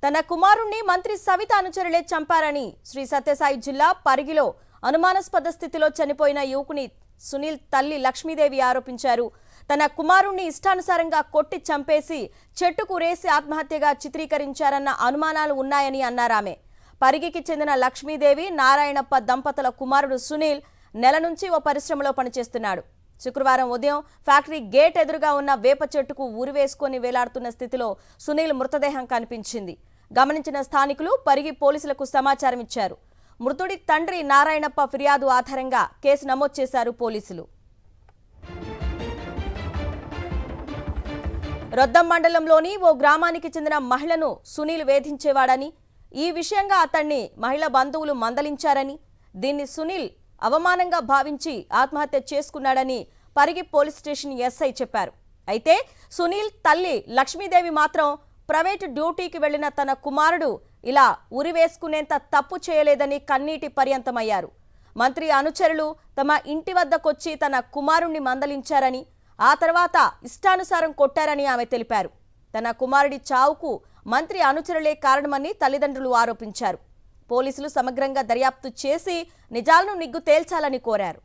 తన కుమారుణ్ణి మంత్రి సవిత అనుచరులే చంపారని శ్రీ సత్యసాయి జిల్లా పరిగిలో అనుమానాస్పద స్థితిలో చనిపోయిన యువకుని సునీల్ తల్లి లక్ష్మీదేవి ఆరోపించారు. తన కుమారుణ్ణి ఇష్టానుసారంగా కొట్టి చంపేసి చెట్టుకు రేసి ఆత్మహత్యగా చిత్రీకరించారన్న అనుమానాలు ఉన్నాయని అన్నారామె. పరిగికి చెందిన లక్ష్మీదేవి నారాయణప్ప దంపతుల కుమారుడు సునీల్ నెల నుంచి ఓ పరిశ్రమలో పనిచేస్తున్నాడు. శుక్రవారం ఉదయం ఫ్యాక్టరీ గేట్ ఎదురుగా ఉన్న వేప చెట్టుకు ఉరివేసుకొని వేలాడుతున్న స్థితిలో సునీల్ మృతదేహం కనిపించింది. గమనించిన స్థానికులు పరిగి పోలీసులకు సమాచారం ఇచ్చారు. మృతుడి తండ్రి నారాయణప్ప ఫిర్యాదు ఆధారంగా కేసు నమోదు చేశారు పోలీసులు. రొద్దం మండలంలోని ఓ గ్రామానికి చెందిన మహిళను సునీల్ వేధించేవాడని, ఈ విషయంగా అతన్ని మహిళ బంధువులు మందలించారని, దీన్ని సునీల్ అవమానంగా భావించి ఆత్మహత్య చేసుకున్నాడని పరిగి పోలీస్ స్టేషన్ ఎస్ఐ చెప్పారు. అయితే సునీల్ తల్లి లక్ష్మీదేవి మాత్రం ప్రైవేటు డ్యూటీకి వెళ్లిన తన కుమారుడు ఇలా ఉరివేసుకునేంత తప్పు చేయలేదని కన్నీటి పర్యంతమయ్యారు. మంత్రి అనుచరులు తమ ఇంటి వద్దకొచ్చి తన కుమారుణ్ణి మందలించారని, ఆ తర్వాత ఇష్టానుసారం కొట్టారని ఆమె తెలిపారు. తన కుమారుడి చావుకు మంత్రి అనుచరులే కారణమని తల్లిదండ్రులు ఆరోపించారు. పోలీసులు సమగ్రంగా దర్యాప్తు చేసి నిజాలను నిగ్గు తేల్చాలని కోరారు.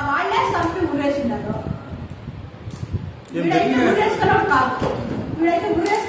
వాళ్ళే చంపి ఊరేసినారు. వీడైతే ఊరేసుకున్నాడు కాదు, వీడైతే ఊరేసుకున్నాడు.